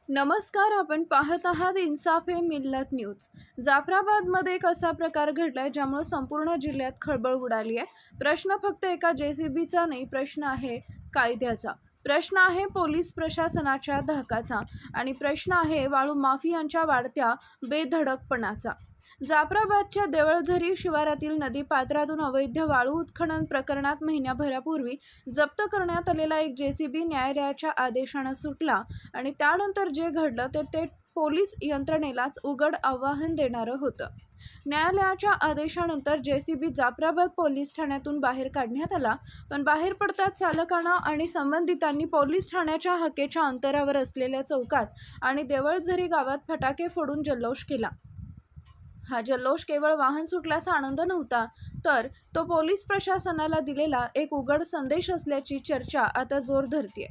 नमस्कार. आपण पाहत आहात इन्साफ ए मिल्लत न्यूज. जाफराबादमध्ये एक असा प्रकार घडलाय ज्यामुळे संपूर्ण जिल्ह्यात खळबळ उडाली आहे. प्रश्न फक्त एका जेसीबीचा नाही, प्रश्न आहे कायद्याचा, प्रश्न आहे पोलीस प्रशासनाच्या धाकाचा आणि प्रश्न आहे वाळू माफियांच्या वाढत्या बेधडकपणाचा. जाफराबादच्या देवळझरी शिवारातील नदीपात्रातून अवैध वाळू उत्खनन प्रकरणात महिन्याभरापूर्वी जप्त करण्यात आलेला एक जेसीबी न्यायालयाच्या आदेशाने सुटला आणि त्यानंतर जे घडलं ते पोलीस यंत्रणेलाच उघड आव्हान देणारं होतं. न्यायालयाच्या आदेशानंतर जेसीबी जाफराबाद पोलीस ठाण्यातून बाहेर काढण्यात आला, पण बाहेर पडताच चालकांना आणि संबंधितांनी पोलीस ठाण्याच्या हाकेच्या अंतरावर असलेल्या चौकात आणि देवळझरी गावात फटाके फोडून जल्लोष केला. हा जल्लोष केवळ वाहन सुटल्याचा आनंद नव्हता, तर तो पोलीस प्रशासनाला दिलेला एक उघड संदेश असल्याची चर्चा आता जोर धरतेय.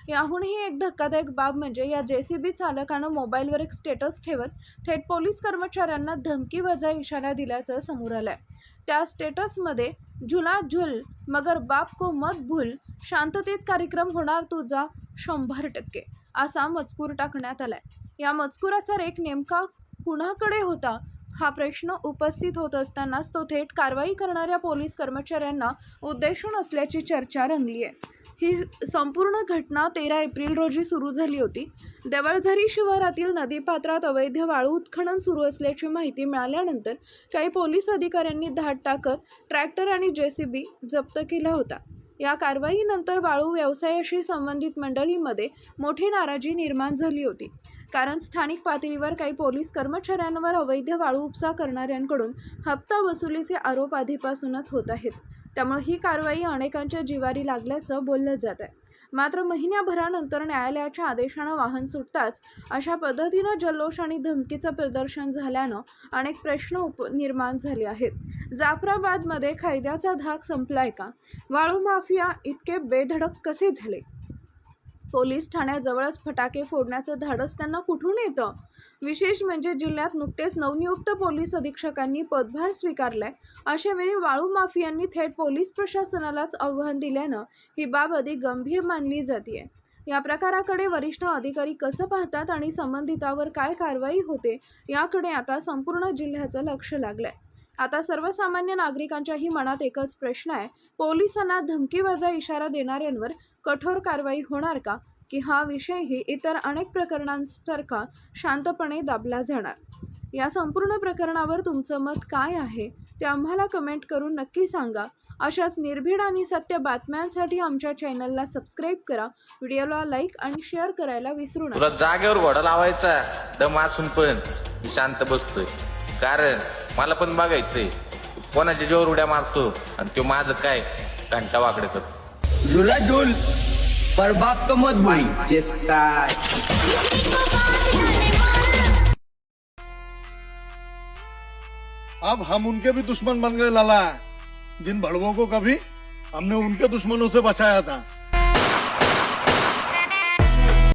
याहूनही एक धक्कादायक बाब म्हणजे या जेसीबी चालकानं मोबाईलवर एक स्टेटस ठेवत थेट पोलीस कर्मचाऱ्यांना धमकीवजा इशारा दिल्याचं समोर आलंय. त्या स्टेटसमध्ये "झुला झुल मगर बाप को मत भूल, शांततेत कार्यक्रम होणार तुझा 100% असा मजकूर टाकण्यात आलाय. या मजकुराचा रेख नेमका कुणाकडे होता हा प्रश्न उपस्थित होत असतानाच तो थेट कारवाई करणाऱ्या पोलीस कर्मचाऱ्यांना उद्देशून असल्याची चर्चा रंगली आहे. ही संपूर्ण घटना 13 एप्रिल रोजी सुरू झाली होती. देवळझरी शिवारातील नदीपात्रात अवैध वाळू उत्खनन सुरू असल्याची माहिती मिळाल्यानंतर काही पोलीस अधिकाऱ्यांनी धाड टाकत ट्रॅक्टर आणि जेसीबी जप्त केला होता. या कारवाईनंतर वाळू व्यवसायाशी संबंधित मंडळींमध्ये मोठी नाराजी निर्माण झाली होती, कारण स्थानिक पातळीवर काही पोलीस कर्मचाऱ्यांवर अवैध वाळू उपसा करणाऱ्यांकडून हप्ता वसुलीचे आरोप आधीपासूनच होत आहेत. त्यामुळे ही कारवाई अनेकांच्या जिवारी लागल्याचं बोललं जात आहे. मात्र महिन्याभरानंतर न्यायालयाच्या आदेशानं वाहन सुटताच अशा पद्धतीनं जल्लोष आणि धमकीचं प्रदर्शन झाल्यानं अनेक प्रश्न निर्माण झाले आहेत. जाफराबादमध्ये कायद्याचा धाक संपलाय का? वाळू माफिया इतके बेधडक कसे झाले? पोलीस ठाण्याजवळच फटाके फोडण्याचं धाडस त्यांना कुठून येतं? विशेष म्हणजे जिल्ह्यात नुकतेच नवनियुक्त पोलीस अधीक्षकांनी पदभार स्वीकारलाय. अशा वेळी वाळू माफियांनी थेट पोलीस प्रशासनालाच आव्हान दिल्यानं ही बाब अधिक गंभीर मानली जाते. या प्रकाराकडे वरिष्ठ अधिकारी कसं पाहतात आणि संबंधितावर काय कारवाई होते याकडे आता संपूर्ण जिल्ह्याचं लक्ष लागलंय. आता सर्वसामान्य नागरिकांच्याही मनात एकच प्रश्न आहे, पोलिसांना धमकीवजा इशारा देणाऱ्यांवर कठोर कारवाई होणार का, की हा विषयही इतर अनेक प्रकरणांसारखा शांतपणे दाबला जाणार? या संपूर्ण प्रकरणावर तुमचं मत काय आहे ते आम्हाला कमेंट करून नक्की सांगा. अशाच निर्भीड आणि सत्य बातम्यांसाठी आमच्या चॅनलला सबस्क्राईब करा, व्हिडिओला लाईक आणि शेअर करायला विसरू नका. तुला जागेवर घोडा लावायचा दम असून पण मी शांत बसतोय, कारण मला पण बघायचंय कोणाच्या जोर उड्या मारतो आणि तो माझं काय घंटा वाकडे करतो. झूला झूल पर बाप को मत भूल. अब हम उनके भी दुश्मन बन गए लाला। जिन बड़वों को कभी हमने उनके दुश्मनों से बचाया था